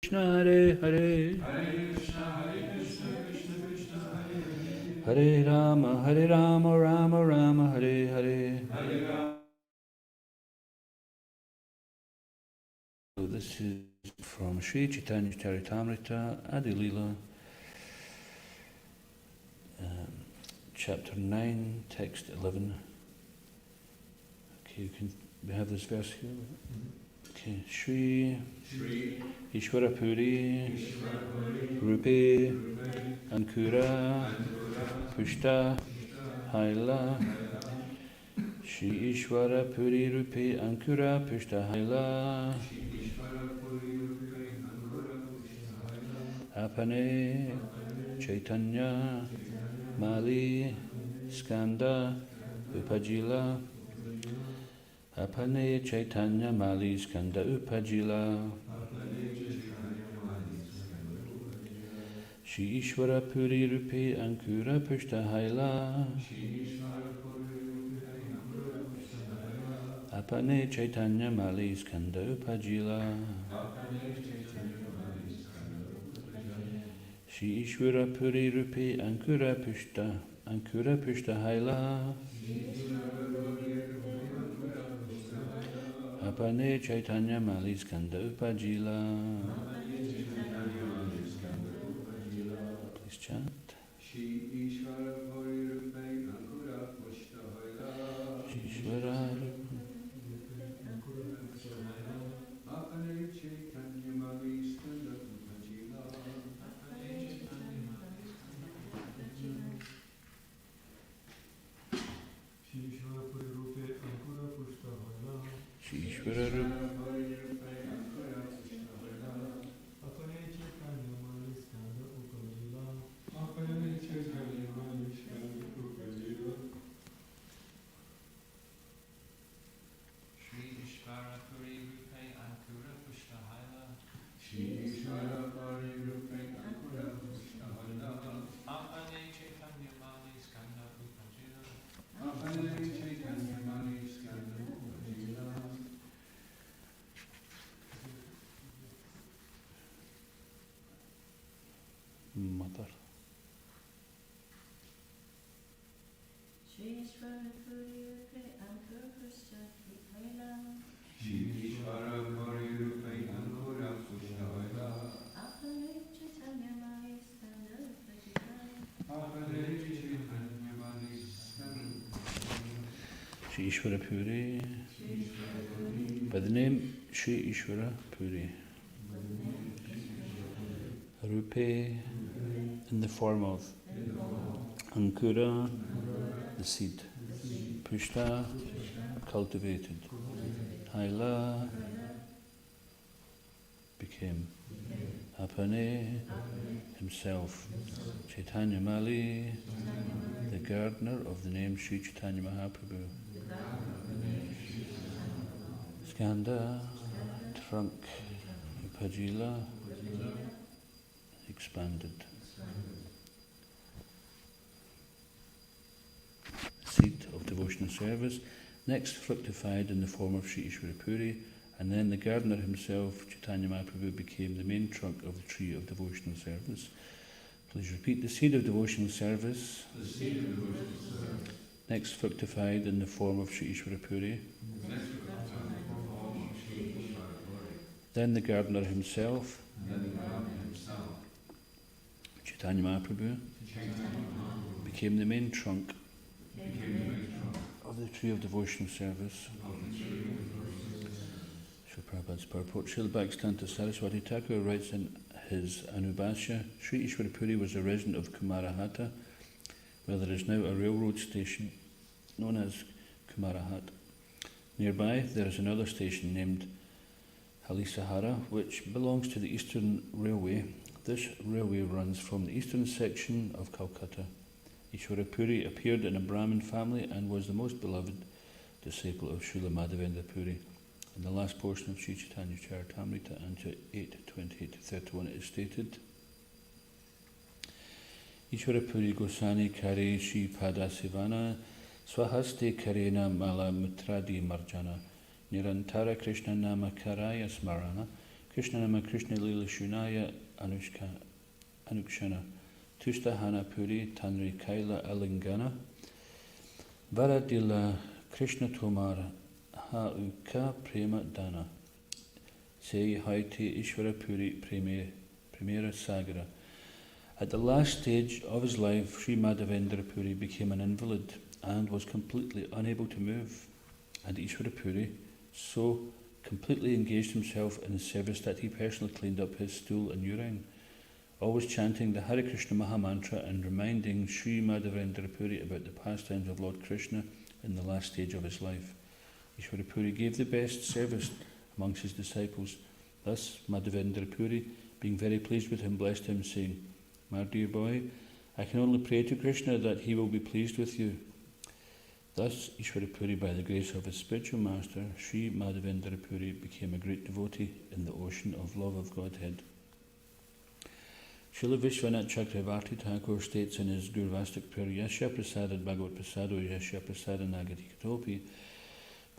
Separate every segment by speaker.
Speaker 1: Krishna Hare Hare
Speaker 2: Hare Krishna Krishna Hare
Speaker 1: Hare Rama Rama Rama Hare Hare.
Speaker 2: Hare Rama.
Speaker 1: So this is from Sri Chaitanya Charitamrita Adi Leela, chapter 9, text 11. Okay, we have this verse here. Okay, Shri Ishvara Puri Rupe Ankura Pushta Haila. Shri Ishvara Puri Rupe Ankura Pushta Haila. Apane Chaitanya Mali Skanda Upajila. Apane Chaitanya Mali Skanda Upajila. Shri Ishvara Puri Rupe Ankura Pushta Haila. Apane Chaitanya Mali Skanda Upajila. Shri Ishvara Puri Rupe Ankura Pushta Haila. Apane Chaitanya Mali Skanda Upajila. Please chant.
Speaker 2: Shri Ishvara Puri Rupe Ankura Pushta Haila.
Speaker 1: Shri Ishvara
Speaker 2: Apane Chaitanya Mali Skanda Upajila. Shri Ishvara Puri Rupe Ankura Pushta Haila.
Speaker 1: Shri Ishvara Rupe Mother.
Speaker 3: Shri Ishvara Puri Rupe Ankura Pushta Haila.
Speaker 2: Shri Ishvara Puri Rupe Ankura Pushta Haila.
Speaker 3: Apane Chaitanya Mali Skanda Upajila.
Speaker 2: Apane Chaitanya Mali Skanda.
Speaker 1: Shri Ishvara Puri. By the name Shri Ishvara Puri. Rupe in the form of Ankura, the seed. Pushta, cultivated. Haila, became. Apane, himself. Chaitanya Mali, the gardener of the name Sri Chaitanya Mahaprabhu. Skanda, trunk. Upajila, expanded. Seed of devotional service, next fructified in the form of Sri Ishvara Puri, and then the gardener himself, Chaitanya Mahaprabhu, became the main trunk of the tree of devotional service. Please repeat: the seed of devotional service, next fructified in the form of Sri Ishvara Puri, then the gardener himself, Chaitanya Mahaprabhu, became the main trunk of the tree of devotional service. Srila Prabhupada's purport. Srila Bhaktivedanta Saraswati Thakur writes in his Anubhashya, Sri Ishvara Puri was a resident of Kumarahata, where there is now a railroad station known as Kumarahat. Nearby there is another station named Halisahara, which belongs to the Eastern Railway. This railway runs from the eastern section of Calcutta. Ishvara Puri appeared in a Brahmin family and was the most beloved disciple of Srila Madhavendra Puri. In the last portion of Sri Chaitanya Charitamrita, Anta 8:28-31, it is stated, Ishvara Puri Gosani Kare Shri Pada Sivana Swahaste Karena Mala Mutradi Marjana Nirantara Krishna Nama Karaya Smarana Krishna nama Krishna lila shunaya anukshana. Tusta hana puri tanri kaila alingana. Varadila Krishna tomara hauka prema dana. Say haiti Isvara Puri Primera Sagara. At the last stage of his life, Sri Madhavendra Puri became an invalid and was completely unable to move. And Isvara Puri so completely engaged himself in his service that he personally cleaned up his stool and urine, always chanting the Hare Krishna Maha Mantra and reminding Sri Madhavendra Puri about the pastimes of Lord Krishna in the last stage of his life. Isvara Puri gave the best service amongst his disciples. Thus, Madhavendra Puri, being very pleased with him, blessed him, saying, "My dear boy, I can only pray to Krishna that he will be pleased with you." Thus, Isvara Puri, by the grace of his spiritual master, Sri Madhavendra Puri, became a great devotee in the ocean of love of Godhead. Srila Vishwanath Chakravarti Thakur states in his Gurvastic prayer, Yasya Prasadad Bhagavad Prasado Yasya Prasadad Nagati Katopi.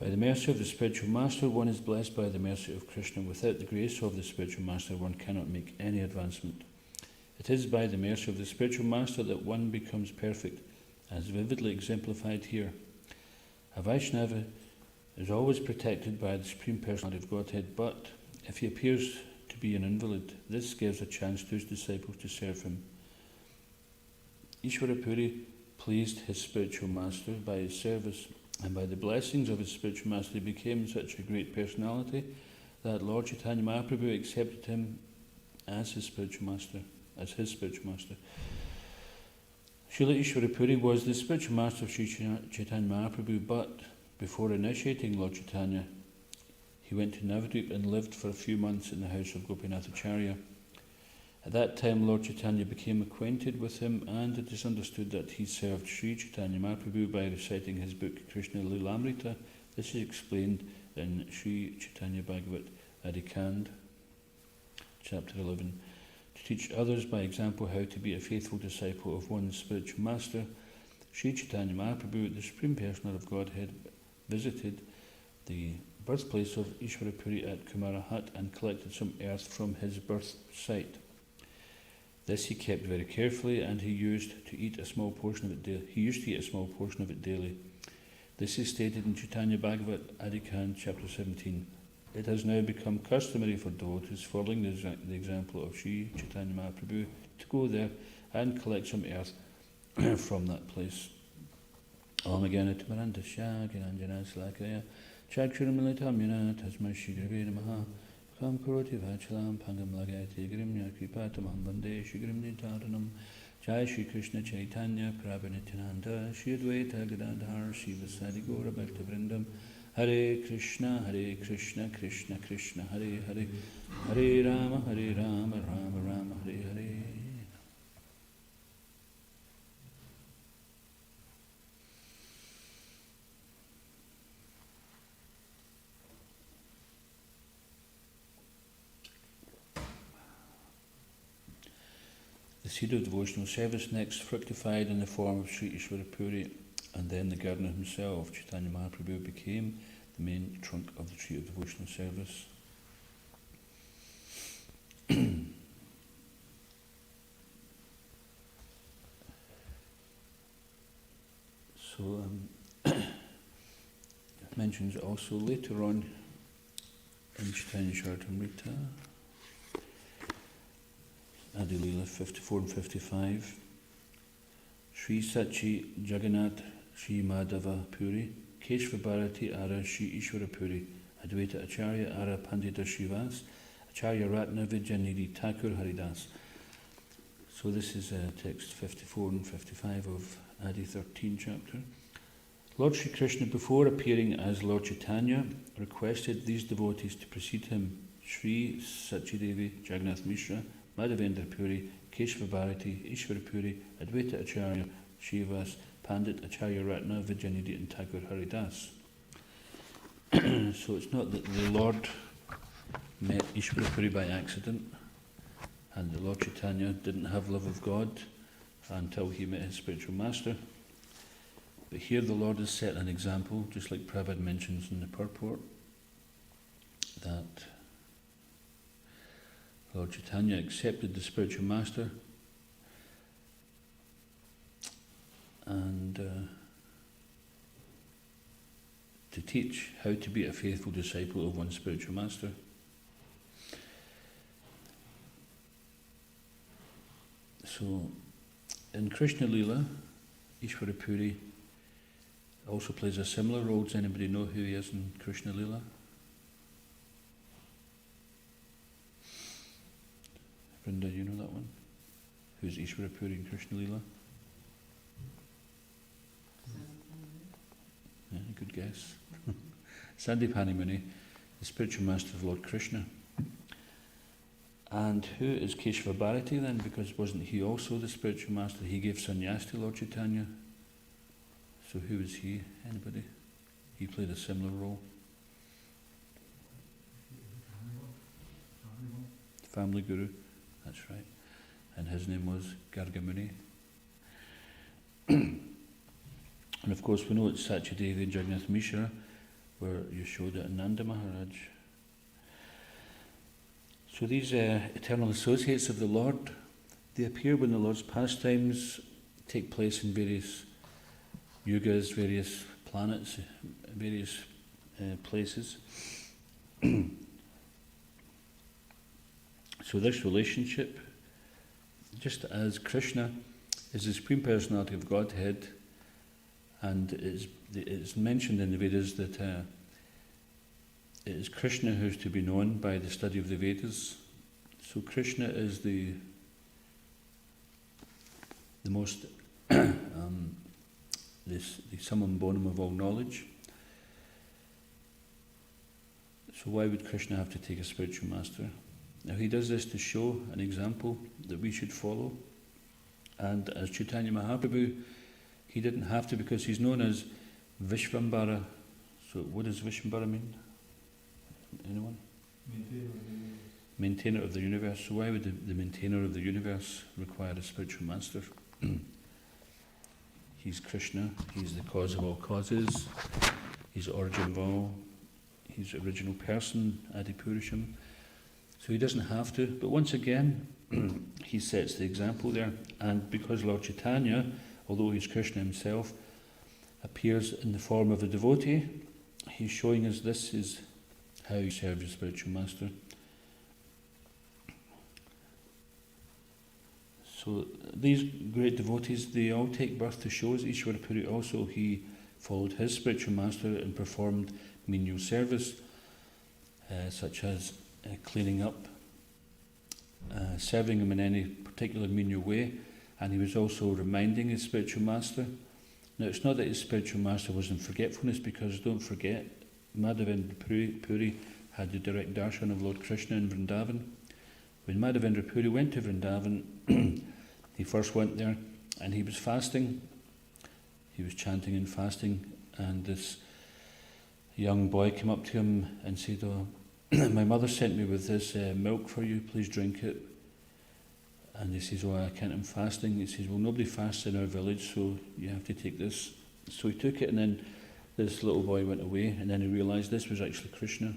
Speaker 1: By the mercy of the spiritual master, one is blessed by the mercy of Krishna. Without the grace of the spiritual master, one cannot make any advancement. It is by the mercy of the spiritual master that one becomes perfect, as vividly exemplified here. A Vaishnava is always protected by the Supreme Personality of Godhead, but if he appears to be an invalid, this gives a chance to his disciples to serve him. Isvara Puri pleased his spiritual master by his service, and by the blessings of his spiritual master he became such a great personality that Lord Chaitanya Mahaprabhu accepted him as his spiritual master. Srila Isvara Puri was the spiritual master of Sri Chaitanya Mahaprabhu, but before initiating Lord Chaitanya, he went to Navadvip and lived for a few months in the house of Gopinath Acharya. At that time, Lord Chaitanya became acquainted with him, and it is understood that he served Sri Chaitanya Mahaprabhu by reciting his book Krishna Lilamrita. This is explained in Sri Chaitanya Bhagavat Adikand, chapter 11. To teach others by example how to be a faithful disciple of one's spiritual master, Sri Chaitanya Mahaprabhu, the Supreme Personality of Godhead, visited the birthplace of Isvara Puri at Kumara Hut and collected some earth from his birth site. This he kept very carefully, and he used to eat a small portion of it daily. This is stated in Chaitanya Bhagavat Adikand, chapter 17. It has now become customary for devotees following the example of Sri Chaitanya Mahaprabhu to go there and collect some earth from that place. Om Agana Tamaranta Shakinanjana Slakaya Chakshuramilitamyana Tasma Shigravi Namaha Kam Kuroti Vachalam Pangam Lagati Grimya Kripatamam Bande Shigrimni Taranam Jai Shri Krishna Chaitanya Prabhanitananda Shri Advaita Gadadhar Shiva Sadi Gora Bhakta Vrindam Hare Krishna Krishna Krishna Hare Hare Hare Rama Rama Rama Hare Hare. The seed of devotional service next fructified in the form of Sri Isvara Puri, and then the gardener himself, Chaitanya Mahaprabhu, became the main trunk of the tree of devotional service. So it mentions also later on in Chaitanya Charitamrita, Adilila 54 and 55, Sri Sachi Jagannath Sri Madhava Puri, Keshva Bharati Ara Sri Ishvara Puri, Advaita Acharya Ara Pandita Srivas, Acharya Ratna Vijayanidhi Thakur Haridas. So this is text 54 and 55 of Adi 13 chapter. Lord Sri Krishna, before appearing as Lord Chaitanya, requested these devotees to precede him: Sri Sachidevi Jagannath Mishra, Madhavendra Puri, Keshva Bharati, Ishvara Puri, Advaita Acharya, Srivas, Pandit Acharya Ratna, Vijayanidhi and Thakur Haridas. So it's not that the Lord met Ishvara Puri by accident, and the Lord Chaitanya didn't have love of God until he met his spiritual master. But here the Lord has set an example, just like Prabhupada mentions in the purport, that Lord Chaitanya accepted the spiritual master and to teach how to be a faithful disciple of one spiritual master. So, in Krishna Lila, Ishvara Puri also plays a similar role. Does anybody know who he is in Krishna Lila? Vrinda, you know that one? Who's Ishvara Puri in Krishna Lila? Yeah, good guess. Sandipani Muni, the spiritual master of Lord Krishna. And who is Keshava Bharati then? Because wasn't he also the spiritual master? He gave sannyas to Lord Chaitanya. So who is he? Anybody? He played a similar role. Family guru, that's right. And his name was Garga Muni. And of course we know it's Satyadevi and Jagannath Mishra where Yashoda and Nanda Maharaj. So these eternal associates of the Lord, they appear when the Lord's pastimes take place in various yugas, various planets, various places. So this relationship, just as Krishna is the Supreme Personality of Godhead, and it's mentioned in the Vedas that it is Krishna who is to be known by the study of the Vedas. So Krishna is the most the summum bonum of all knowledge. So why would Krishna have to take a spiritual master? Now he does this to show an example that we should follow. And as Chaitanya Mahaprabhu, he didn't have to because he's known as Vishvambara. So what does Vishvambara mean? Anyone? Maintainer of the universe. So why would the maintainer of the universe require a spiritual master? He's Krishna. He's the cause of all causes. He's the origin of all. He's the original person, Adipurusha. So he doesn't have to. But once again, he sets the example there. And because Lord Chaitanya, although he's Krishna himself, appears in the form of a devotee, he's showing us this is how you serve your spiritual master. So these great devotees, they all take birth to show us. Ishvara Puri also, he followed his spiritual master and performed menial service, such as cleaning up, serving him in any particular menial way, and he was also reminding his spiritual master. Now it's not that his spiritual master was in forgetfulness, because don't forget, Madhavendra Puri had the direct darshan of Lord Krishna in Vrndavan. When Madhavendra Puri went to Vrndavan, he first went there and he was fasting. He was chanting and fasting, and this young boy came up to him and said, "Oh, my mother sent me with this milk for you, please drink it." And he says, "Oh, I can't, I'm fasting." He says, "Well, nobody fasts in our village, so you have to take this." So he took it, and then this little boy went away, and then he realised this was actually Krishna.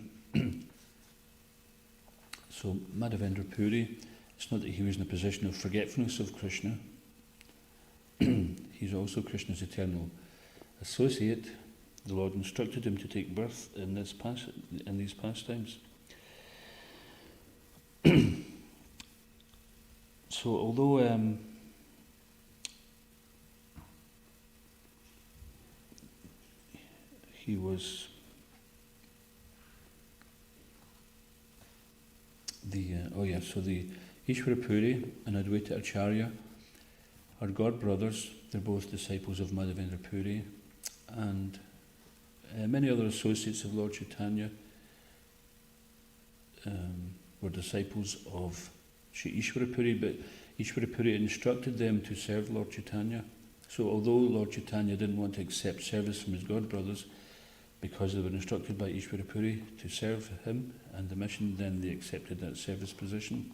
Speaker 1: So Madhavendra Puri, it's not that he was in a position of forgetfulness of Krishna. He's also Krishna's eternal associate. The Lord instructed him to take birth in these pastimes. So although he was the Ishvara Puri and Advaita Acharya are god brothers. They're both disciples of Madhavendra Puri, and many other associates of Lord Chaitanya were disciples of Sri Ishvara Puri, but Ishvara Puri instructed them to serve Lord Chaitanya. So although Lord Chaitanya didn't want to accept service from his god brothers, because they were instructed by Ishvara Puri to serve him and the mission, then they accepted that service position.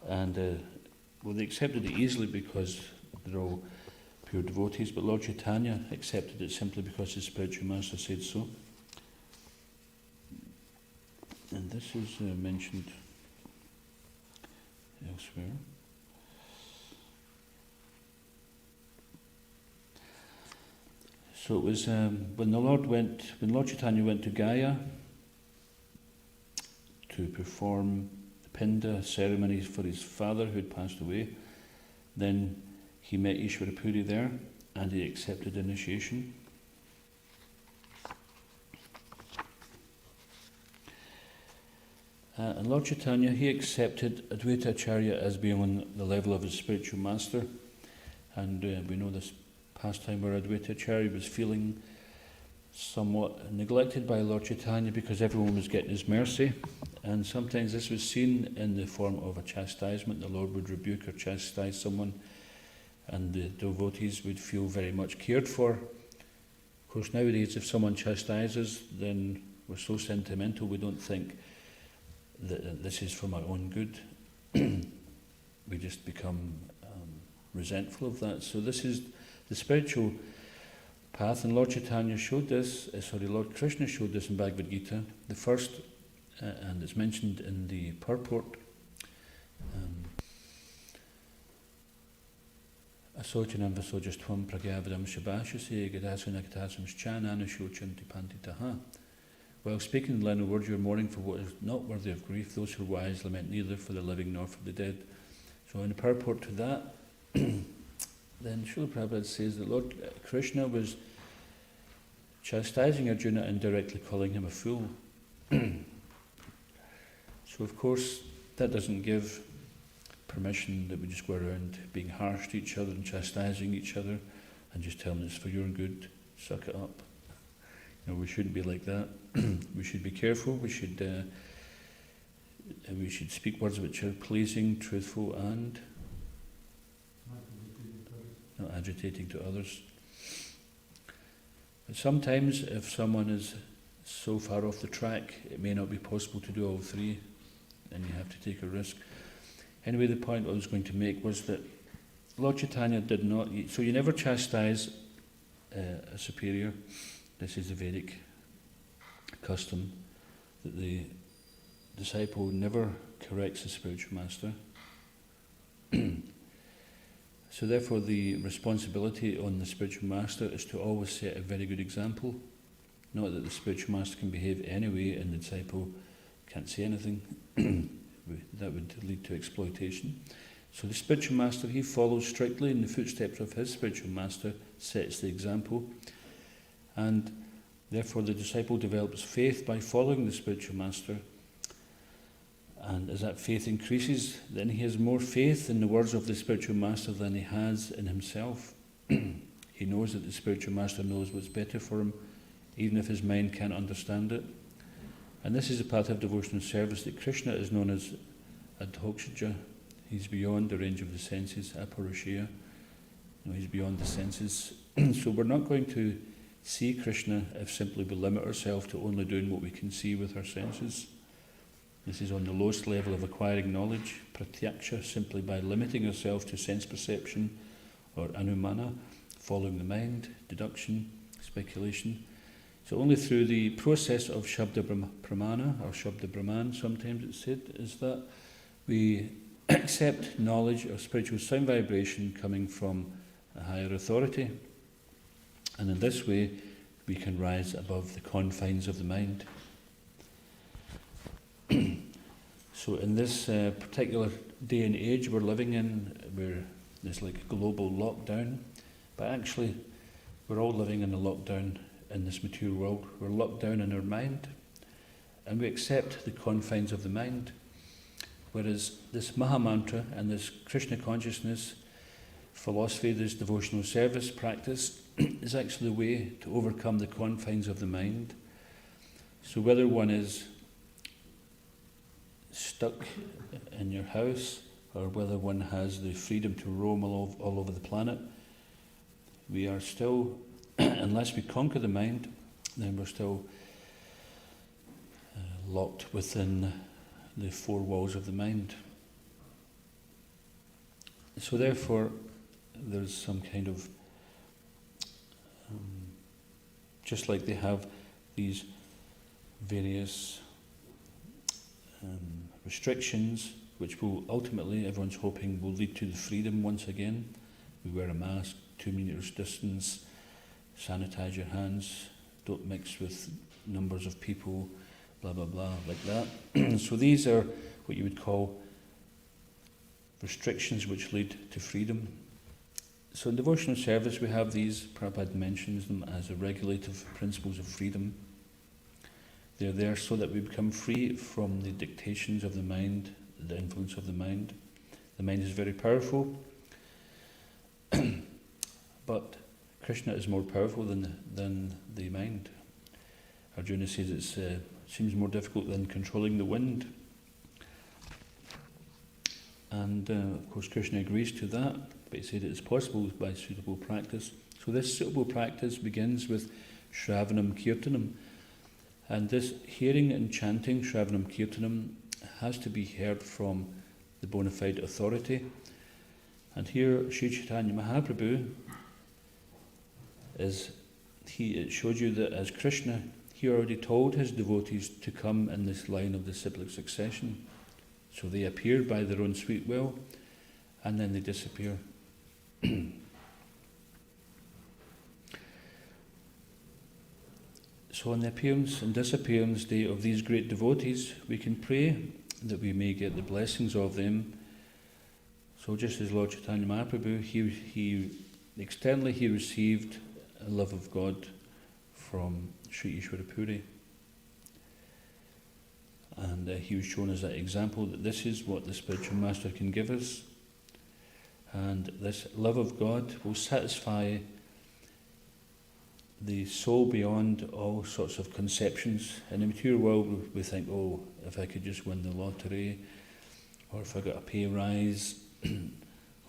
Speaker 1: And they accepted it easily because they're all pure devotees, but Lord Chaitanya accepted it simply because his spiritual master said so. And this is mentioned elsewhere. So it was when Lord Chaitanya went to Gaya to perform the Pinda ceremonies for his father who had passed away, then he met Ishvara Puri there and he accepted initiation. And Lord Chaitanya, he accepted Advaita Acharya as being on the level of his spiritual master. And we know this past time where Advaita Acharya was feeling somewhat neglected by Lord Chaitanya because everyone was getting his mercy. And sometimes this was seen in the form of a chastisement. The Lord would rebuke or chastise someone and the devotees would feel very much cared for. Of course, nowadays if someone chastises, then we're so sentimental we don't think that this is for my own good. We just become resentful of that. So this is the spiritual path, and Lord Chaitanya showed this, Lord Krishna showed this in Bhagavad Gita. The first, and it's mentioned in the purport, Asochanam vasojastvam pragyavadam shabashase gadasanakatasam chanana shochanti pantitaha. While speaking the line of words, you are mourning for what is not worthy of grief. Those who are wise lament neither for the living nor for the dead. So in the purport to that, then Srila Prabhupada says that Lord Krishna was chastising Arjuna and directly calling him a fool. So of course that doesn't give permission that we just go around being harsh to each other and chastising each other and just telling us for your good, suck it up. You know, we shouldn't be like that. We should be careful. We should speak words which are pleasing, truthful, and not agitating to others. But sometimes if someone is so far off the track, it may not be possible to do all three, and you have to take a risk. Anyway, the point I was going to make was that Lord Chaitanya did not, so you never chastise a superior. This is the Vedic custom, that the disciple never corrects the spiritual master. So therefore the responsibility on the spiritual master is to always set a very good example. Not that the spiritual master can behave anyway and the disciple can't say anything. That would lead to exploitation. So the spiritual master, he follows strictly in the footsteps of his spiritual master, sets the example, and therefore the disciple develops faith by following the spiritual master. And as that faith increases, then he has more faith in the words of the spiritual master than he has in himself. He knows that the spiritual master knows what's better for him, even if his mind can't understand it. And this is the path of devotional service that Krishna is known as Adhokshaja. He's beyond the range of the senses, Aparushya. He's beyond the senses. So we're not going to see Krishna if simply we limit ourselves to only doing what we can see with our senses. This is on the lowest level of acquiring knowledge, pratyaksha, simply by limiting ourselves to sense perception, or anumana, following the mind, deduction, speculation. So only through the process of Shabda Pramana, or Shabda Brahman, sometimes it's said, is that we accept knowledge or spiritual sound vibration coming from a higher authority. And in this way, we can rise above the confines of the mind. So in this particular day and age we're living in, where there's like a global lockdown, but actually we're all living in a lockdown in this material world. We're locked down in our mind, and we accept the confines of the mind. Whereas this Maha Mantra and this Krishna consciousness philosophy, this devotional service practice, is actually the way to overcome the confines of the mind. So whether one is stuck in your house, or whether one has the freedom to roam all over the planet, we are still, unless we conquer the mind, then we're still locked within the four walls of the mind. So therefore, there's some kind of, just like they have these various restrictions which will ultimately, everyone's hoping, will lead to the freedom once again. We wear a mask, 2 meters distance, sanitize your hands, don't mix with numbers of people, blah, blah, blah, like that. So these are what you would call restrictions which lead to freedom. So in devotional service we have these, Prabhupada mentions them as the regulative principles of freedom. They're there so that we become free from the dictations of the mind, the influence of the mind. The mind is very powerful, but Krishna is more powerful than the mind. Arjuna says it seems more difficult than controlling the wind. And of course Krishna agrees to that, but he said it is possible by suitable practice. So this suitable practice begins with Shravanam Kirtanam. And this hearing and chanting, Shravanam Kirtanam, has to be heard from the bona fide authority. And here Sri Chaitanya Mahaprabhu it showed you that as Krishna, he already told his devotees to come in this line of disciplic succession. So they appear by their own sweet will, and then they disappear. So on the appearance and disappearance day of these great devotees, we can pray that we may get the blessings of them. So just as Lord Chaitanya Mahaprabhu, he externally he received a love of God from Sri Ishvara Puri. And he was shown as that example that this is what the spiritual master can give us. And this love of God will satisfy the soul beyond all sorts of conceptions. In the material world we think, oh, if I could just win the lottery, or if I got a pay rise,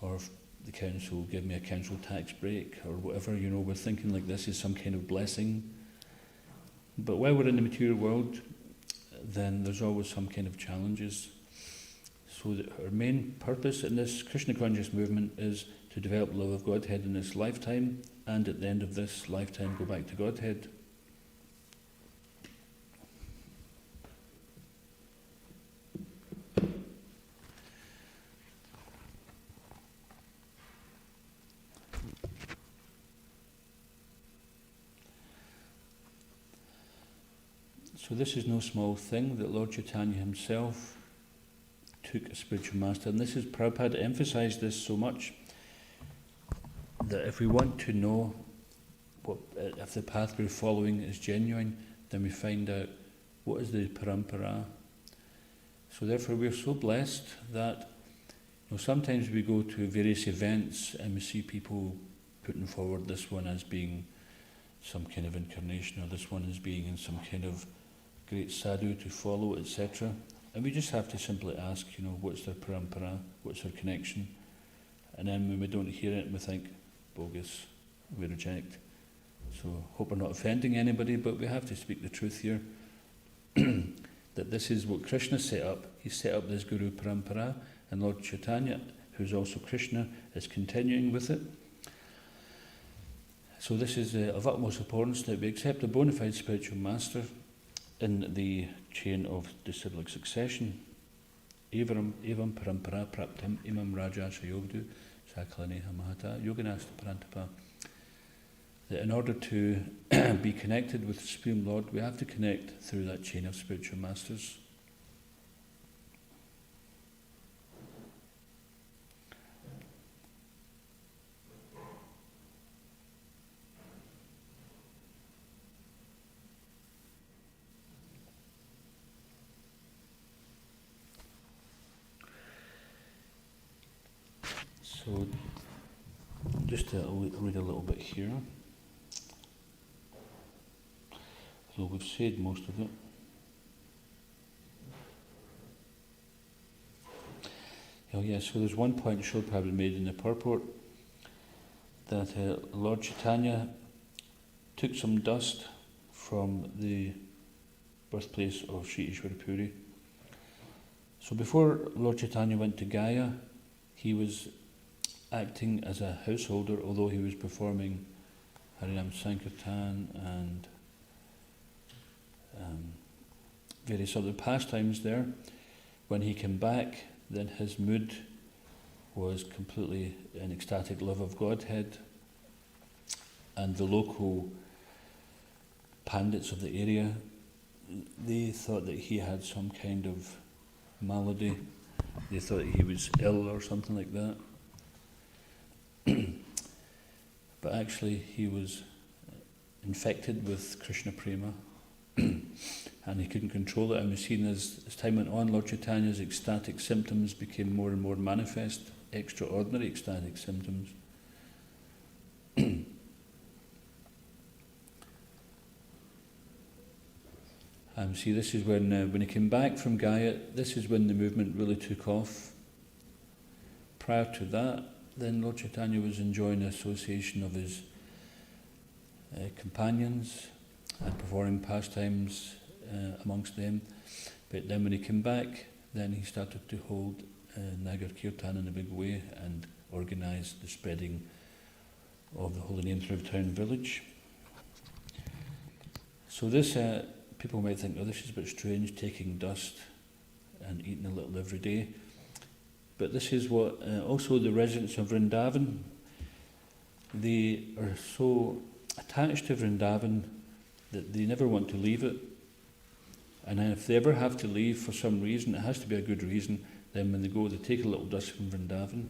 Speaker 1: or if the council will give me a council tax break, or whatever, we're thinking like this is some kind of blessing. But while we're in the material world, then there's always some kind of challenges. So that our main purpose in this Krishna conscious movement is to develop the love of Godhead in this lifetime, and at the end of this lifetime go back to Godhead. So this is no small thing that Lord Chaitanya himself took a spiritual master, and this is Prabhupada emphasised this so much, that if we want to know if the path we're following is genuine, then we find out what is the parampara. So therefore we're so blessed that sometimes we go to various events and we see people putting forward this one as being some kind of incarnation, or this one as being in some kind of great sadhu to follow, etc. And we just have to simply ask, what's their parampara, what's their connection? And then when we don't hear it, we think, bogus, we reject. So hope we're not offending anybody, but we have to speak the truth here. That this is what Krishna set up. He set up this Guru Parampara, and Lord Chaitanya, who's also Krishna, is continuing with it. So this is of utmost importance that we accept a bona fide spiritual master in the chain of disciplic succession. Evam parampara praptam imam raja shayogdu sakalaneha mahata yoganasta parantapa. That in order to be connected with the Supreme Lord, we have to connect through that chain of spiritual masters. So, just to read a little bit here. So we've said most of it. Oh yeah, so there's one point Srila Prabhupada made in the purport, that Lord Chaitanya took some dust from the birthplace of Sri Ishvara Puri. So before Lord Chaitanya went to Gaya, he was acting as a householder, although he was performing Harinam Sankirtan and various other pastimes there. When he came back, then his mood was completely an ecstatic love of Godhead, and the local pandits of the area, they thought that he had some kind of malady. They thought he was ill or something like that. But actually he was infected with Krishna prema and he couldn't control it, and we've seen as time went on, Lord Chaitanya's ecstatic symptoms became more and more manifest, extraordinary ecstatic symptoms. See, this is when he came back from Gaya, this is when the movement really took off. Prior to that, then Lord Chaitanya was enjoying the association of his companions and performing pastimes amongst them. But then when he came back, then he started to hold Nagar Kirtan in a big way and organise the spreading of the holy name through town village. So this, people might think, oh, this is a bit strange, taking dust and eating a little every day. But this is what also the residents of Vrndavan, they are so attached to Vrndavan that they never want to leave it. And if they ever have to leave for some reason, it has to be a good reason, then when they go, they take a little dust from Vrndavan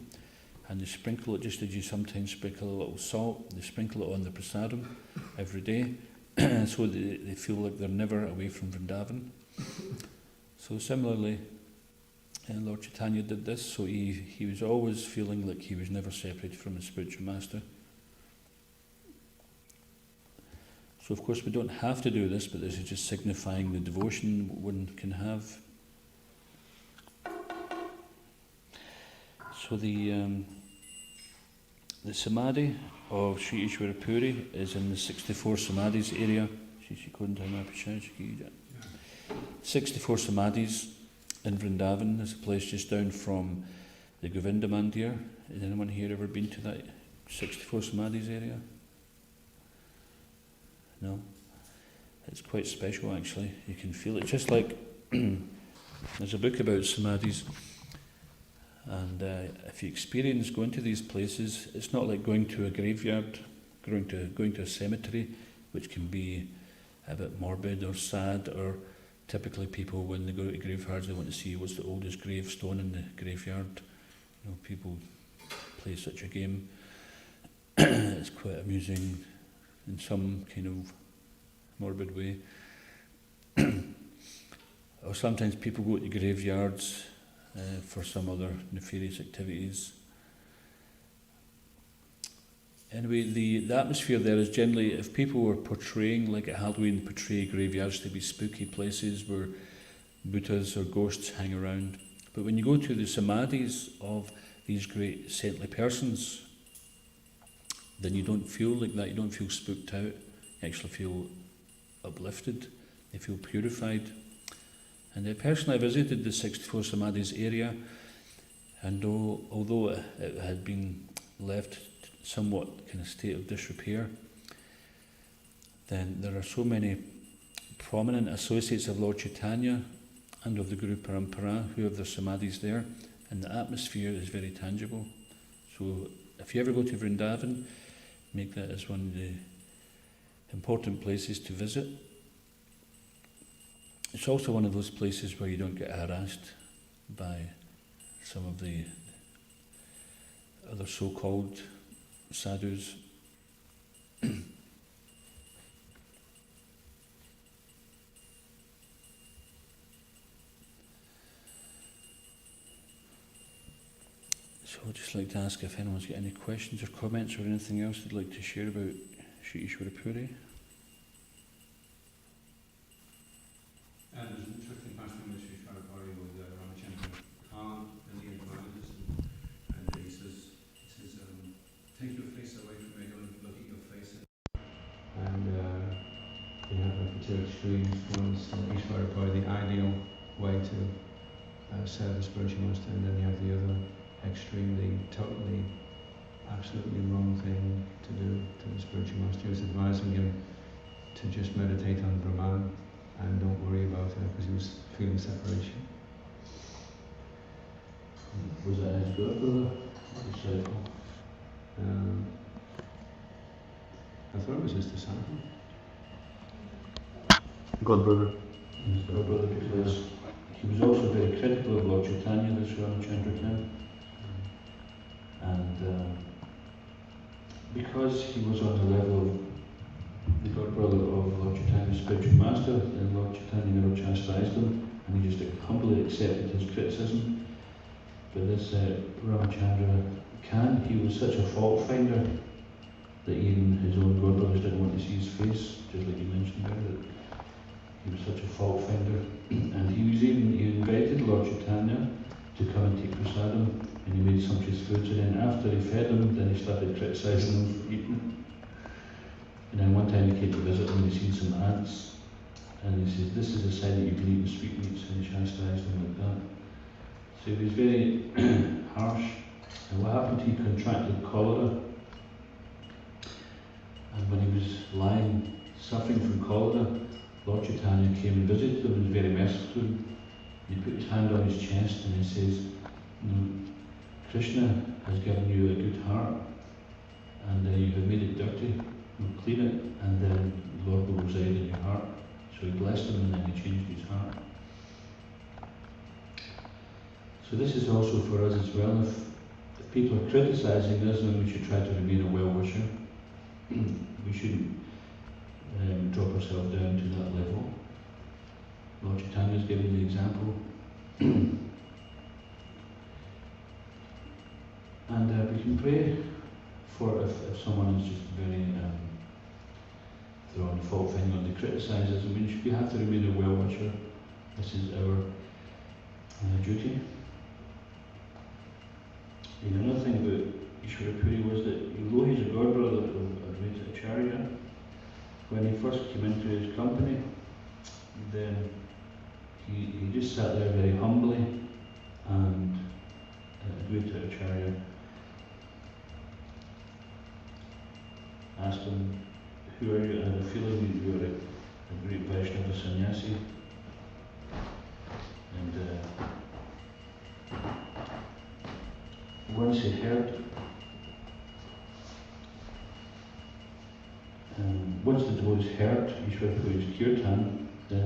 Speaker 1: and they sprinkle it, just as you sometimes sprinkle a little salt, they sprinkle it on the prasadam every day, so they feel like they're never away from Vrndavan. So similarly, Lord Chaitanya did this, so he was always feeling like he was never separated from his spiritual master. So of course we don't have to do this, but this is just signifying the devotion one can have. So the samadhi of Sri Ishvara Puri is in the 64 samadhis area. 64 samadhis in Vrndavan. There's a place just down from the Govinda Mandir. Has anyone here ever been to that 64 samadhis area? No? It's quite special actually. You can feel it. Just like there's a book about samadhis, and if you experience going to these places, it's not like going to a graveyard, going to a cemetery, which can be a bit morbid or sad, or typically people, when they go to graveyards, they want to see what's the oldest gravestone in the graveyard. You know, people play such a game. It's quite amusing in some kind of morbid way. Or sometimes people go to graveyards for some other nefarious activities. Anyway, the atmosphere there is generally, if people were portraying, like at Halloween, portray graveyards to be spooky places where Bhutas or ghosts hang around. But when you go to the samadhis of these great saintly persons, then you don't feel like that, you don't feel spooked out, you actually feel uplifted, you feel purified. And personally I visited the 64 samadhis area, and although it had been left somewhat kind of state of disrepair, then there are so many prominent associates of Lord Chaitanya and of the Guru Parampara who have their samadhis there, and the atmosphere is very tangible. So if you ever go to Vrndavan, make that as one of the important places to visit. It's also one of those places where you don't get harassed by some of the other so-called sadhus. So I'd just like to ask if anyone's got any questions or comments or anything else they'd like to share about Sri Ishvara Puri.
Speaker 2: There's an interesting passage in Sri Ishvara Puri with Ramachandra Khan and the environment, and he says, take your face away from me, don't look at your face. And you have two extremes. One is Ishvara Puri, the ideal way to serve a spiritual master, and then you have the other extreme, the totally, absolutely wrong thing to do to the spiritual master. He was advising him to just meditate on Brahman and don't worry about it, because he was feeling separation.
Speaker 1: Was that his godbrother? Disciple?
Speaker 2: I thought it was his disciple.
Speaker 4: Godbrother.
Speaker 1: His godbrother, because he was also very critical of Lord Chaitanya, this Ramachandra. And because he was on the level of the godbrother of Lord Chaitanya's spiritual master, then Lord Chaitanya never chastised him, and he just humbly accepted his criticism. But this Ramachandra Khan, he was such a fault finder that even his own godbrothers didn't want to see his face, just like you mentioned there, that he was such a fault finder. And he invited Lord Chaitanya to come and take prasadam, and he made sumptuous foods, and then after he fed them, then he started criticising them for eating. And then one time he came to visit him and he seen some ants, and he says, "This is a sign that you've been eating sweetmeats," and he chastised them like that. So he was very harsh. And what happened, he contracted cholera, and when he was lying, suffering from cholera, Lord Chaitanya came and visited him and was very merciful to him. He put his hand on his chest and he says, "Krishna has given you a good heart, and you have made it dirty. Clean it, and then the Lord will reside in your heart." So he blessed him, and then he changed his heart. So this is also for us as well. If people are criticising us, then we should try to remain a well-wisher. We shouldn't drop ourselves down to that level. Lord Chaitanya is giving the example. And we can pray for if someone is just very throwing fault finding on the criticizers. I mean, we have to remain a well-wisher. This is our duty. And another thing about Ishvara Puri was that, although he's a godbrother of Advaita Acharya, when he first came into his company, then he just sat there very humbly, and Advaita Acharya asked him, "Who are you?" And I have a feeling you are a great Vaishnava sannyasi. And once he heard, once the devotees heard Ishvara Puri's kirtan, then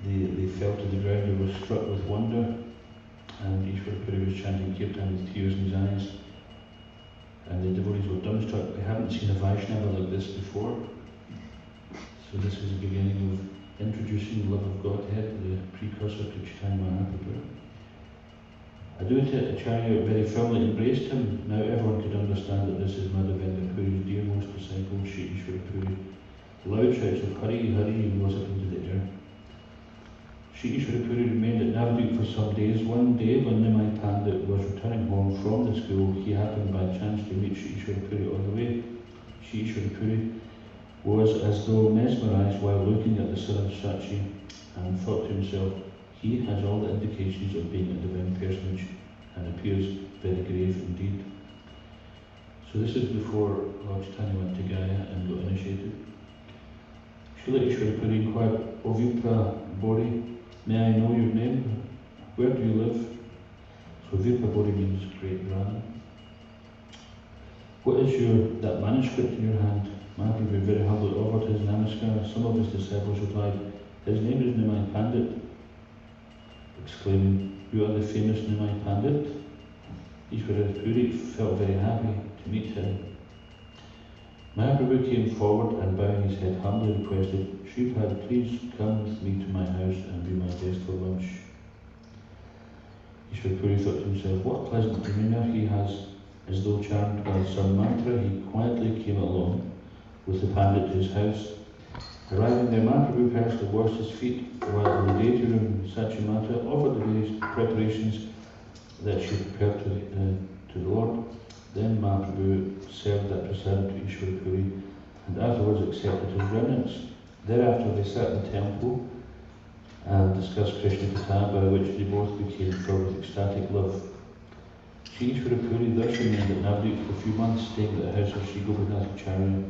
Speaker 1: they fell to the ground. They were struck with wonder, and Ishvara Puri was chanting kirtan with tears in his eyes. And the devotees were dumbstruck. They haven't seen a Vaishnava like this before. So this was the beginning of introducing the love of Godhead, the precursor to Chaitanya Mahaprabhu. Advaita Acharya very firmly embraced him. Now everyone could understand that this is Madhavendra Puri's dearmost disciple, Shri Ishvara Puri. Loud shouts of Hari Hari rose up into the air. Shri Ishvara Puri remained at Navadvip for some days. One day, when Nimai Pandit was returning home from the school, he happened by chance to meet Shri Ishvara Puri on the way. Shri Ishvara Puri was as though mesmerized while looking at the Saraswati, and thought to himself, "He has all the indications of being a divine personage, and appears very grave indeed." So this is before Lord Chaitanya went to Gaya and got initiated. Srila Ishvara Puri inquired, "O Vipra Bori, may I know your name? Where do you live?" So Vipra Bori means great Brahman. "What is that manuscript in your hand?" Mahaprabhu very humbly offered his namaskar. Some of his disciples replied, "His name is Nimai Pandit," exclaiming, "You are the famous Nimai Pandit?" Ishvara Puri felt very happy to meet him. Mahaprabhu came forward and, bowing his head humbly, requested, "Shripad, please come with me to my house and be my guest for lunch." Ishvara Puri thought to himself, what pleasant demeanour he has. As though charmed by some mantra, he quietly came along with the Pandit to his house. Arriving there, Mahaprabhu personally washed his feet, while in the deity room, Sachimata offered the various preparations that she prepared to the Lord. Then Mahaprabhu served that prasadam to Ishvara Puri, and afterwards accepted his remnants. Thereafter they sat in the temple and discussed Krishna Katha, by which they both became filled with ecstatic love. Shri Ishvara Puri thus remained at Navadvip for a few months, staying at the house of Sri Gopinath Acharya.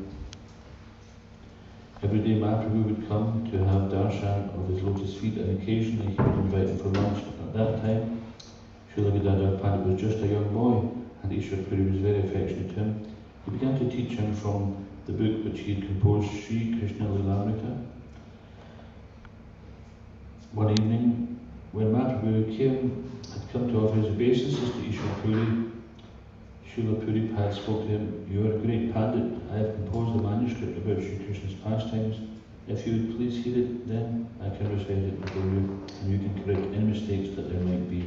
Speaker 1: Every day Mahaprabhu would come to have darshan of his lotus feet, and occasionally he would invite him for lunch. At that time, Srila Gadadhar Pandit was just a young boy, and Ishwara Puri was very affectionate to him. He began to teach him from the book which he had composed, Sri Krishna Lilamrita. One evening, when Mahaprabhu had come to offer his obeisances to Ishwara Puri, Srila Puri Pad spoke to him, "You are a great Pandit. I have composed a manuscript about Sri Krishna's pastimes. If you would please hear it, then I can recite it before you, and you can correct any mistakes that there might be.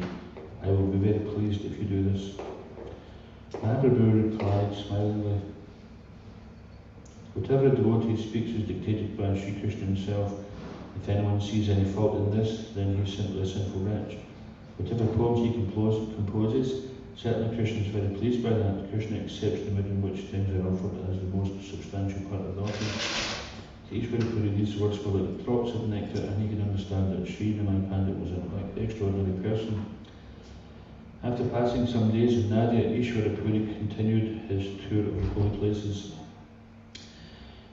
Speaker 1: I will be very pleased if you do this." Mahaprabhu replied smilingly, "Whatever a devotee speaks is dictated by Sri Krishna himself. If anyone sees any fault in this, then he is simply a sinful wretch. Whatever poems he composes, certainly Krishna is very pleased by that. Krishna accepts the mood in which things are offered as the most substantial part of the offering." To Ishwara Puri, these words were like drops of nectar, and he could understand that Sri Nimai Pandit was an extraordinary person. After passing some days in Nadia, Ishwara Puri continued his tour of the holy places.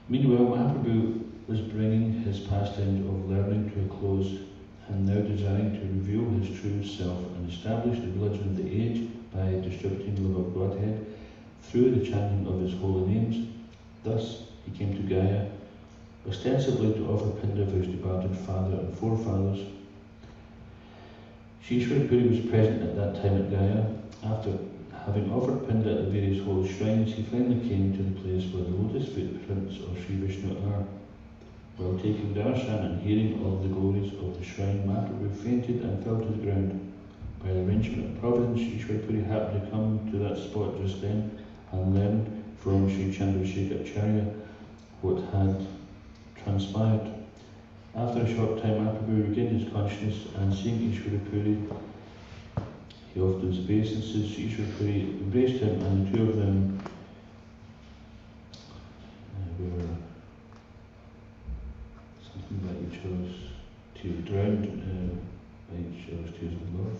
Speaker 1: Meanwhile, Mahaprabhu was bringing his pastime of learning to a close, and now desiring to reveal his true self and establish the religion of the age by distributing the love of Godhead through the chanting of his holy names. Thus, he came to Gaya, ostensibly to offer Pinda for his departed father and forefathers. Sri Ishwara Puri was present at that time at Gaya. After having offered Pinda at the various holy shrines, he finally came to the place where the lotus footprints of Sri Vishnu are. While taking Darshan and hearing of the glories of the shrine, Mahaprabhu fainted and fell to the ground. By the arrangement of Providence, Ishwara Puri happened to come to that spot just then and learned from Sri Chandrasekhar Acharya what had transpired. After a short time, Mahaprabhu regained his consciousness, and seeing Ishwara Puri, he offered his obeisances. Ishwara Puri embraced him, and the two of them were something by each other's tears, drowned by each other's tears of love.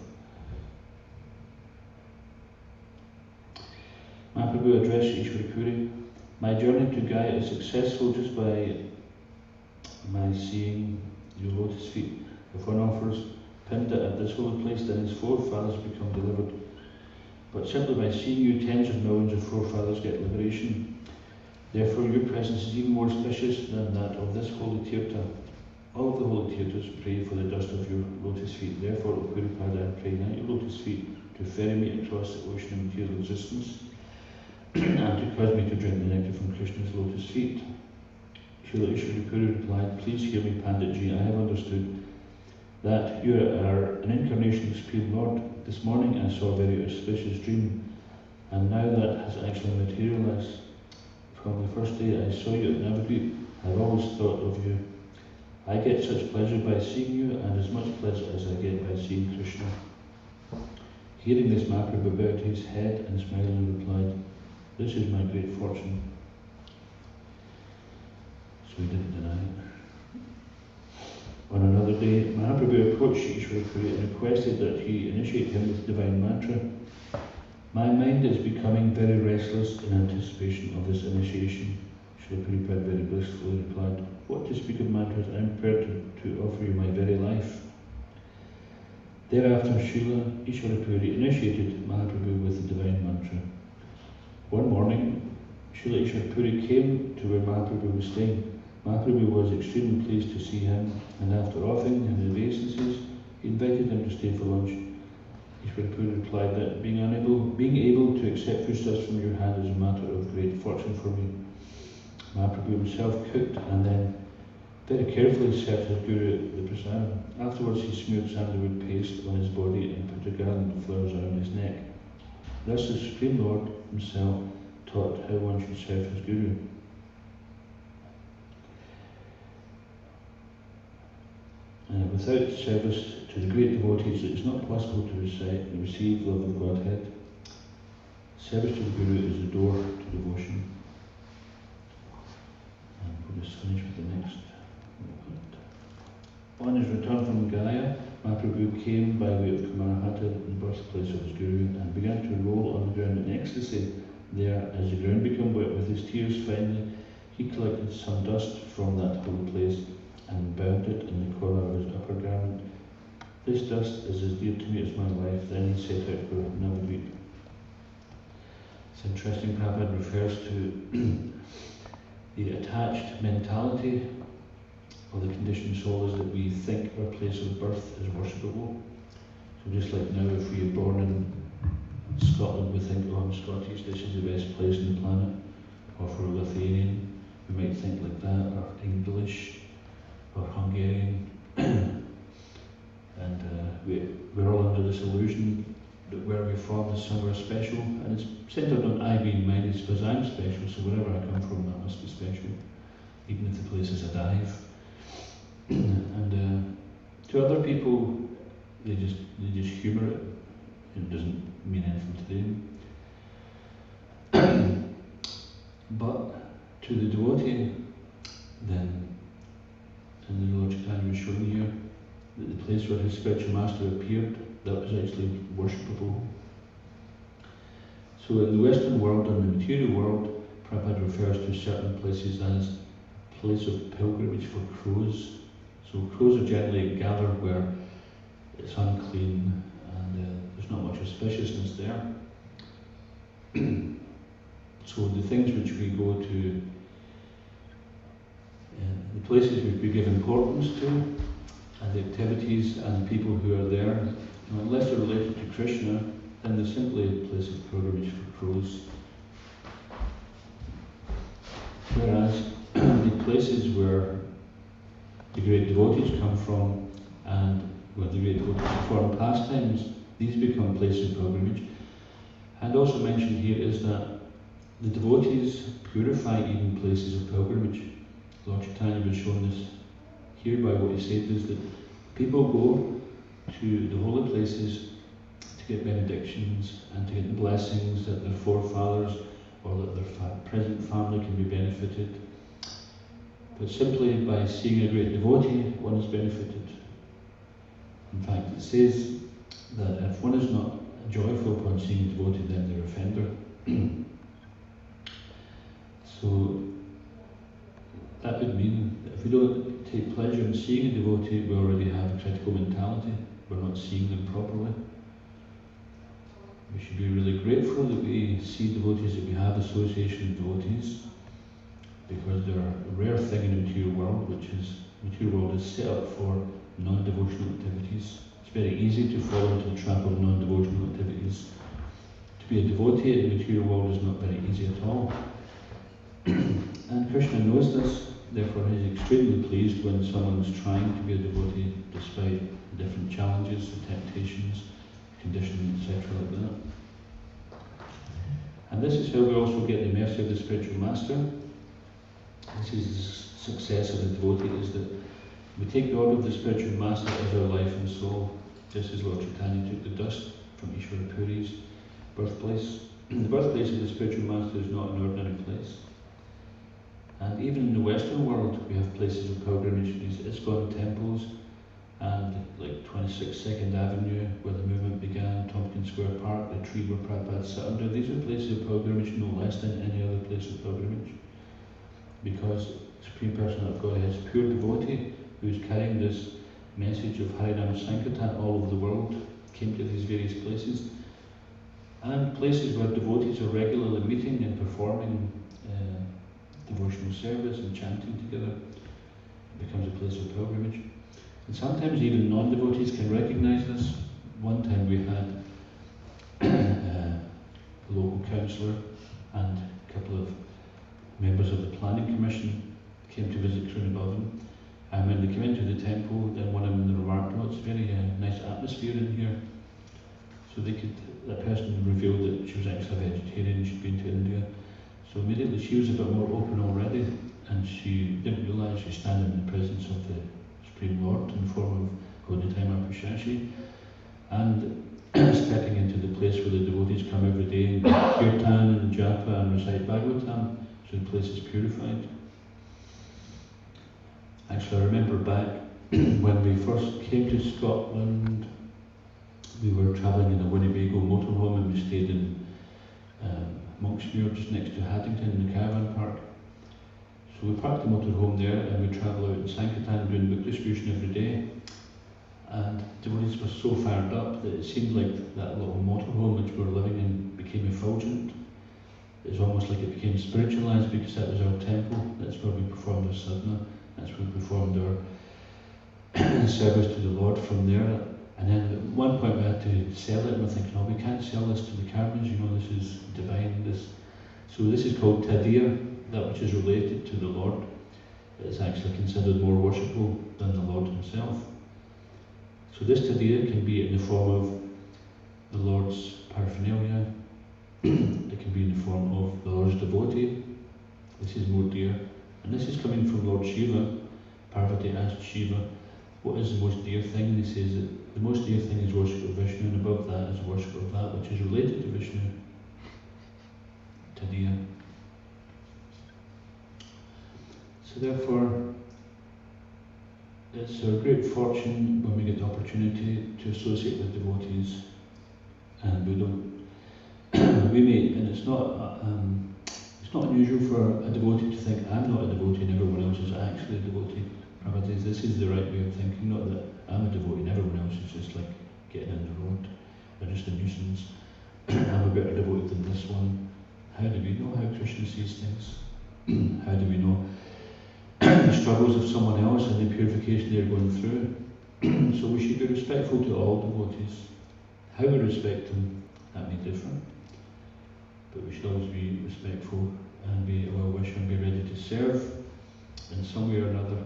Speaker 1: Mahaprabhu addressed Ishwara Puri, "My journey to Gaya is successful just by my seeing your lotus feet. If one offers Pinda at this holy place, then his forefathers become delivered. But simply by seeing you, tens of millions of forefathers get liberation. Therefore, your presence is even more auspicious than that of this holy tirtha. All of the holy tirthas pray for the dust of your lotus feet. Therefore, O Puripada, I pray at your lotus feet to ferry me across the ocean of material existence and to cause me to drink the nectar from Krishna's lotus feet." Srila Ishwara Puri replied, "Please hear me, Panditji. I have understood that you are an incarnation of Supreme Lord. This morning I saw a very auspicious dream, and now that has actually materialized. From the first day I saw you at Navadvip, I have always thought of you. I get such pleasure by seeing you, and as much pleasure as I get by seeing Krishna." Hearing this, Mahaprabhu bowed his head and smilingly replied, "This is my great fortune." So he didn't deny it. On another day, Mahaprabhu approached Ishwara Puri and requested that he initiate him with divine mantra. "My mind is becoming very restless in anticipation of this initiation." Srila Prabhupada very blissfully replied, "What to speak of mantras? I am prepared to offer you my very life." Thereafter, Srila Ishwara Puri initiated Mahaprabhu with the divine mantra. One morning, Srila Ishwara Puri came to where Mahaprabhu was staying. Mahaprabhu was extremely pleased to see him, and after offering him obeisances, he invited him to stay for lunch. Ishwara Puri replied that being able to accept foodstuffs from your hand is a matter of great fortune for me. Mahaprabhu himself cooked and then very carefully served his guru the prasadam. Afterwards, he smeared sandalwood paste on his body and put a garland of flowers around his neck. Thus, the Supreme Lord himself taught how one should serve his guru. Without service to the great devotees, it is not possible to receive love of Godhead. Service to the Guru is the door to devotion. And we'll just finish with the next point. On his return from Gaya, Mahaprabhu came by way of Kumarahata, the birthplace of his Guru, and began to roll on the ground in ecstasy. There, as the ground became wet with his tears, finally he collected some dust from that holy place and bound it in the collar of his upper garment. This dust is as dear to me as my life. Then he set out for Navadvip. It's interesting, Prabhupada refers to the attached mentality of the conditioned soul is that we think our place of birth is worshipable. So just like now, if we are born in Scotland, we think, oh, I'm Scottish, this is the best place on the planet. Or for a Lithuanian, we might think like that, or English, or Hungarian. And we're all under this illusion that where we're from is somewhere special, and it's centered on I being mine, it's because I'm special, so wherever I come from, that must be special, even if the place is a dive. And to other people, they just humour it. It doesn't mean anything to them. But to the devotee, then, and the Lord Chaitanya was showing here, that the place where his spiritual master appeared, that was actually worshipable. So in the Western world and the material world, Prabhupada refers to certain places as place of pilgrimage for crows. So crows are generally gathered where it's unclean and there's not much auspiciousness there. So the things which we go to, the places which we give importance to, and the activities and the people who are there, unless they're related to Krishna, then they're simply a place of pilgrimage for crows. Whereas the places where the great devotees come from and where the great devotees perform pastimes, these become places of pilgrimage. And also mentioned here is that the devotees purify even places of pilgrimage. Lord Chaitanya was showing this here by what he said is that people go to the holy places to get benedictions and to get the blessings that their forefathers or that their present family can be benefited. But simply by seeing a great devotee, one is benefited. In fact, it says that if one is not joyful upon seeing a devotee, then they're offender. So that would mean that if we don't take pleasure in seeing a devotee, we already have a critical mentality. We're not seeing them properly. We should be really grateful that we see devotees, that we have association with devotees, because they're a rare thing in the material world, which is, the material world is set up for non-devotional activities. It's very easy to fall into the trap of non-devotional activities. To be a devotee in the material world is not very easy at all. And Krishna knows this, therefore he is extremely pleased when someone is trying to be a devotee despite the different challenges, the temptations, conditioning, etc. like that. And this is how we also get the mercy of the spiritual master. This is the success of the devotee, is that we take the order of the spiritual master as our life and soul, just as Lord Chaitanya took the dust from Isvara Puri's birthplace. The birthplace of the spiritual master is not an ordinary place. And even in the Western world, we have places of pilgrimage, these ISKCON temples, and like 26 2nd Avenue, where the movement began, Tompkins Square Park, the tree where Prabhupada sat under. These are places of pilgrimage no less than any other place of pilgrimage. Because the Supreme Person of Godhead is pure devotee who is carrying this message of Harinam Sankirtan all over the world, came to these various places. And places where devotees are regularly meeting and performing devotional service and chanting together, it becomes a place of pilgrimage. And sometimes even non-devotees can recognize this. One time we had a local councillor and a couple of members of the planning commission came to visit Vrndavan, and when they came into the temple, then one of them remarked, "Oh, it's a very nice atmosphere in here." So that person revealed that she was actually a vegetarian, she'd been to India. So immediately she was a bit more open already, and she didn't realise she was standing in the presence of the Supreme Lord in the form of Gaudetama Pushashi, and stepping into the place where the devotees come every day and kirtan and japa and recite Bhagavatam, so the place is purified. Actually, I remember back when we first came to Scotland, we were travelling in a Winnebago motorhome and we stayed in Monksmuir, just next to Haddington, in the caravan park. So we parked the motorhome there and we travel out in Sankirtan doing book distribution every day. And devotees were so fired up that it seemed like that little motorhome which we were living in became effulgent. It was almost like it became spiritualized because that was our temple. That's where we performed our sadhana. That's where we performed our service to the Lord from there. And then at one point we had to sell it, and we're thinking, oh, we can't sell this to the karmas, you know, this is divine. So this is called tadiya, that which is related to the Lord. It's actually considered more worshipful than the Lord himself. So this tadiya can be in the form of the Lord's paraphernalia, it can be in the form of the Lord's devotee. This is more dear. And this is coming from Lord Shiva. Parvati asked Shiva, what is the most dear thing? And he says that the most dear thing is worship of Vishnu, and above that is worship of that which is related to Vishnu. Tadiya. So therefore, it's a great fortune when we get the opportunity to associate with devotees, and we don't. We may, and it's not unusual for a devotee to think, I'm not a devotee and everyone else is actually a devotee. Prabhupada says this is the right way of thinking, not that I'm a devotee and everyone else is just like getting in the road. They're just a nuisance. I'm a better devotee than this one. How do we know how Krishna sees things? How do we know the struggles of someone else and the purification they're going through? So we should be respectful to all devotees. How we respect them, that may differ. But we should always be respectful and be a well-wisher and be ready to serve in some way or another.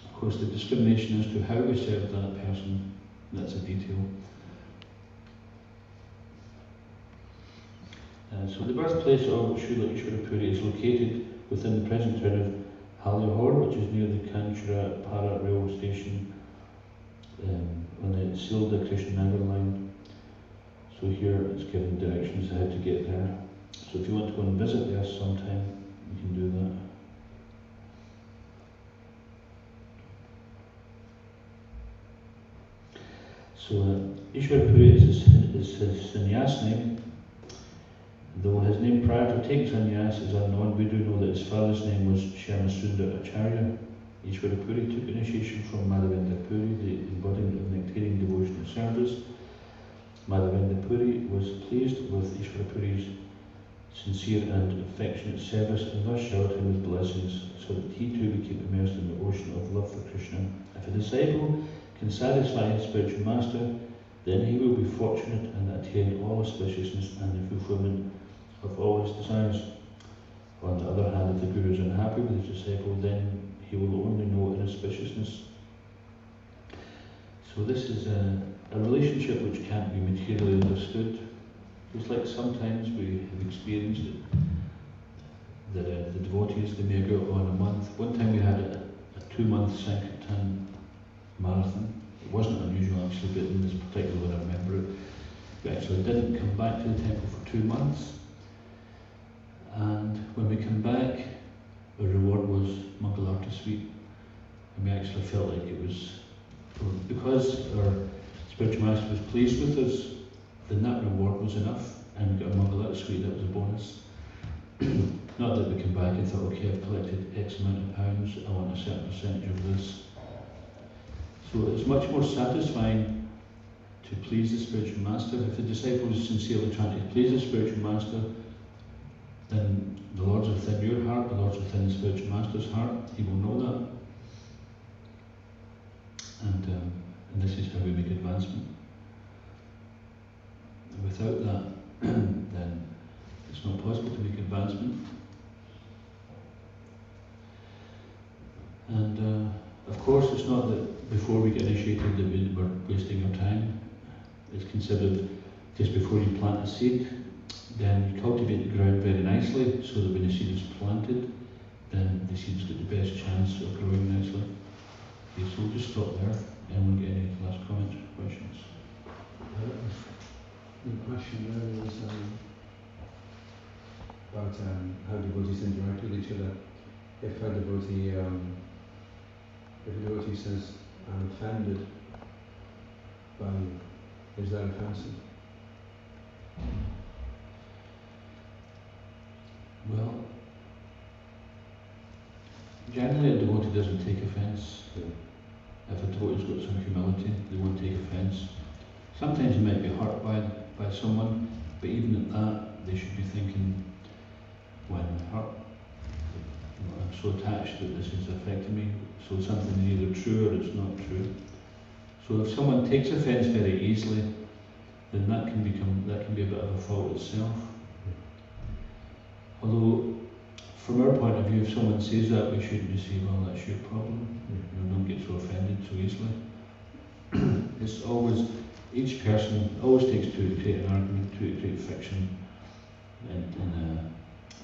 Speaker 1: Of course, the discrimination as to how we serve that person, that's a detail. So the birthplace of Srila Ishvara Puri is located within the present town of Haliahor, which is near the Kanchurapara railway station on the Silda Krishna Nagar line. So here it's given directions how to get there. So if you want to go and visit there sometime, you can do that. So Ishvara Puri is his sannyas name. Though his name prior to taking sannyas is unknown, we do know that his father's name was Shyamasundar Acharya. Ishvara Puri took initiation from Madhavendra Puri, the embodiment of nectarian devotional service. Madhavendra Puri was pleased with Ishvara Puri's sincere and affectionate service and thus showered him with blessings so that he too became immersed in the ocean of love for Krishna. If a disciple can satisfy his spiritual master, then he will be fortunate and attain all auspiciousness and the fulfillment of all his desires. On the other hand, if the Guru is unhappy with his disciple, then he will only know inauspiciousness. So this is a relationship which can't be materially understood. Just like sometimes we have experienced it, that the devotees, they may go on a month. One time we had a 2-month Sankirtan marathon. It wasn't unusual actually, but in this particular I remember it. We actually didn't come back to the temple for 2 months. And when we come back, our reward was Mangalarta Sweet. And we actually felt like it was, because our spiritual master was pleased with us, then that reward was enough, and we got a Mangalarta Sweet, that was a bonus. Not that we came back and thought, okay, I've collected X amount of pounds, I want a certain percentage of this. So it's much more satisfying to please the spiritual master. If the disciple is sincerely trying to please the spiritual master, then the Lord's within your heart, the Lord's within the spiritual master's heart, he will know that. And this is how we make advancement. Without that, then it's not possible to make advancement. And of course, it's not that before we get initiated that we're wasting our time. It's considered just before you plant a seed, then you cultivate the ground very nicely so that when the seed is planted, then the seed's got the best chance of growing nicely. Okay, so we'll just stop there. Anyone get any last comments or questions?
Speaker 2: The question there was about how devotees interact with each other. If a devotee says, I'm offended by you, is that offensive?
Speaker 1: Well, Generally, a devotee doesn't take offence. If a devotee's got some humility, they won't take offence. Sometimes they might be hurt by someone, but even at that, they should be thinking, when I'm hurt, I'm so attached that this is affecting me, so something is either true or it's not true. So if someone takes offence very easily, then that can be a bit of a fault itself. Although, from our point of view, if someone says that, we shouldn't just say, well, that's your problem. Don't get so offended so easily. It's always, each person always takes to create an argument, to create fiction. And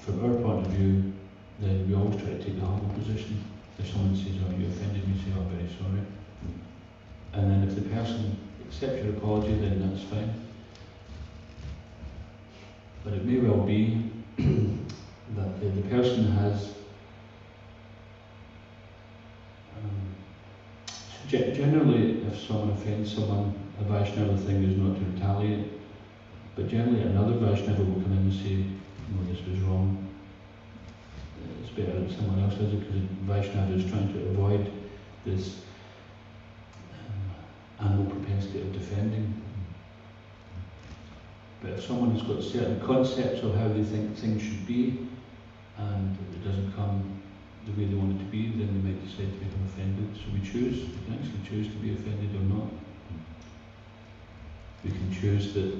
Speaker 1: from our point of view, then we always try to take the humble position. If someone says, oh, you offended me, say, oh, I'm very sorry. And then if the person accepts your apology, then that's fine. But it may well be that the person has generally, if someone offends someone, a Vaishnava thing is not to retaliate, but generally another Vaishnava will come in and say, no, this was wrong, it's better that someone else does it, because the Vaishnava is trying to avoid this animal propensity of defending. But if someone has got certain concepts of how they think things should be, and it doesn't come the way they want it to be, then they might decide to become offended. So we can actually choose to be offended or not. We can choose that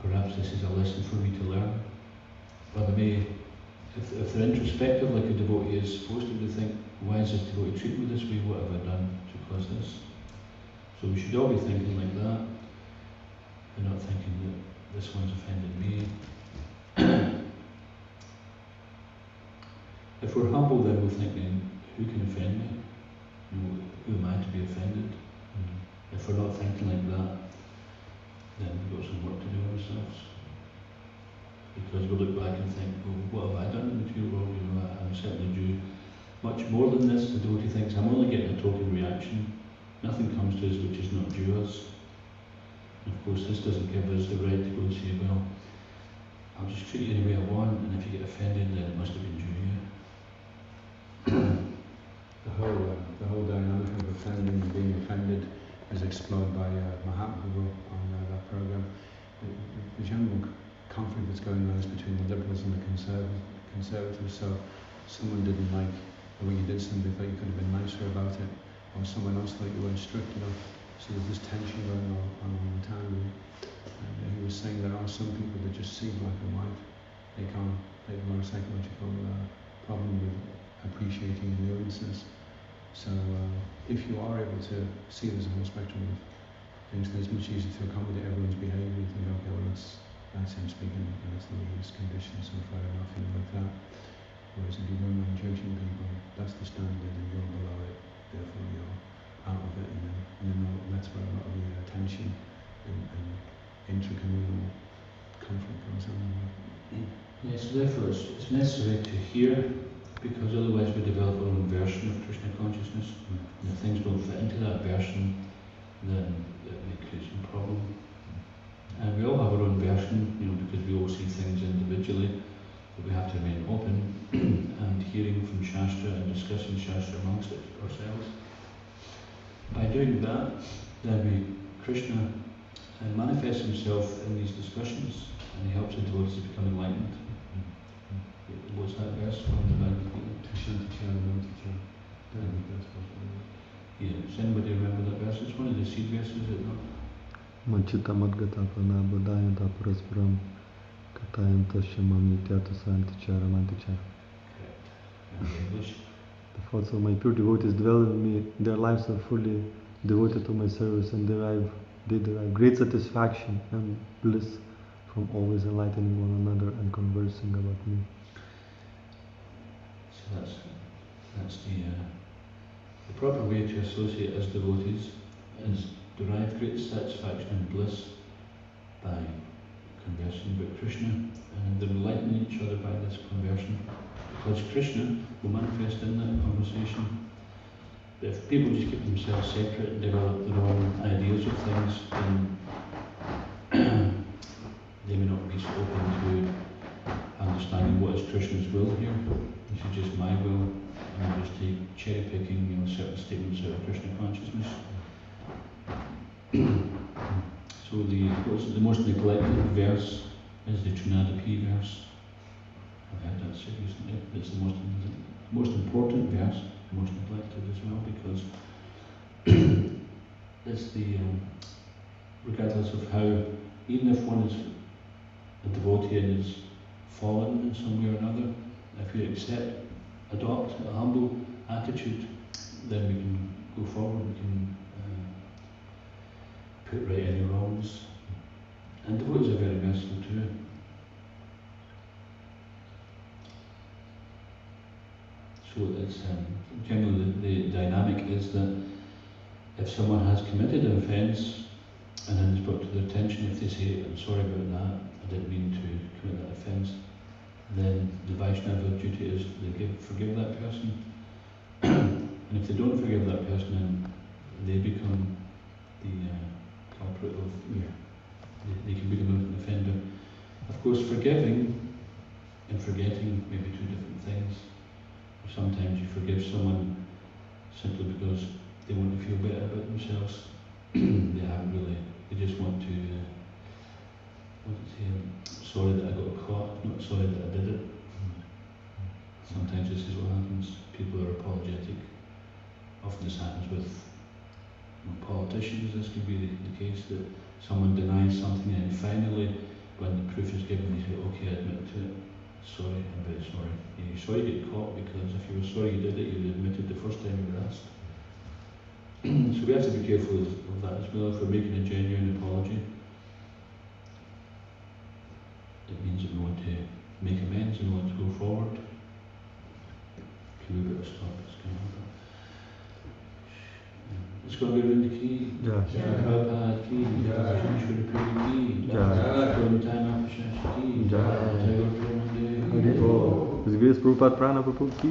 Speaker 1: perhaps this is a lesson for me to learn. Or they may, if they're introspective like a devotee is supposed to, they think, why is this devotee treating me this way? What have I done to cause this? So we should all be thinking like that, and not thinking that this one's offended me. If we're humble, then we're thinking, who can offend me? Who am I to be offended? If we're not thinking like that, then we've got some work to do ourselves. Because we'll look back and think, well, what have I done in the material world? I'm certainly due much more than this. The devotee thinks, I'm only getting a token reaction. Nothing comes to us which is not due us. And of course, this doesn't give us the right to go and say, well, I'll just treat you any way I want, and if you get offended, then it must have been due you.
Speaker 2: The whole dynamic of offending and being offended is explored by Mahatma on that program. The general conflict that's going on is between the liberals and the conservatives. So someone didn't like the way you did something, thought you could have been nicer about it, or someone else thought you weren't strict enough. So there's this tension going on all the time. And he was saying there are some people that just see black and white. They have a psychological problem with appreciating nuances. So if you are able to see there's a whole spectrum of things, then it's much easier to accommodate everyone's behaviour. You think, okay, well that's him speaking, and it's the way he's conditioned, so fair enough, like that. Whereas if you don't mind judging people, that's the standard, and you're below it, therefore you're out of it, and then that's where a lot of the tension and intracommunal conflict goes on.
Speaker 1: Yes, therefore it's necessary to hear, because otherwise we develop our own version of Krishna consciousness. And if things don't fit into that version, then it may create some problem. And we all have our own version, because we all see things individually, but we have to remain open and hearing from Shastra and discussing Shastra amongst ourselves. By doing that, then Krishna manifests himself in these discussions, and he helps the devotees to become enlightened. What's that verse from the Bible? Yeah, does anybody remember that verse? It's one of the seed verses, is it not?
Speaker 4: Manchita Madgata Pranabodayanta Paraspram Katayanta Shamam Nityata Santichara Mantichara.
Speaker 1: Correct. And English?
Speaker 4: The thoughts of my pure devotees dwell in me. Their lives are fully devoted to my service, and they derive great satisfaction and bliss from always enlightening one another and conversing about me.
Speaker 1: So that's the proper way to associate as devotees is derive great satisfaction and bliss by conversing with Krishna, and they're enlightening each other by this conversion, because Krishna will manifest in that conversation. But if people just keep themselves separate and develop their own ideas of things, then they may not be so open to understanding what is Krishna's will here. This is just my will, and just take cherry picking, certain statements out of Krishna consciousness. So the most neglected verse is the Trinadapi verse. I've heard that said recently. It's the most important verse, most neglected as well, because it's the regardless of how, even if one is a devotee and is fallen in some way or another, if you adopt a humble attitude, then we can go forward, we can put right any wrongs. And devotees are very merciful too. So it's generally the dynamic is that if someone has committed an offence and then it's brought to their attention, if they say, I'm sorry about that, I didn't mean to commit that offence, then the Vaishnava duty is they forgive that person. And if they don't forgive that person, then they become the culprit of, they can become an offender. Of course, forgiving and forgetting may be two different things. Sometimes you forgive someone simply because they want to feel better about themselves. They just want to, sorry that I got caught, not sorry that I did it. Sometimes this is what happens. People are apologetic. Often this happens with politicians. This could be the case that someone denies something and finally, when the proof is given, they say, okay, I admit to it. Sorry, I'm very sorry. You're sorry you get caught, because if you were sorry you did it, you'd admitted the first time you were asked. So we have to be careful of that as well. If we're making a genuine apology, it means that we want to make amends and we want to go forward. Can we better stop? It's going to be around the key. Prabhupada key. Ishwara Puri key. Vrndavan key.
Speaker 4: His Grace Prabhupada Prana Prabhupada ki.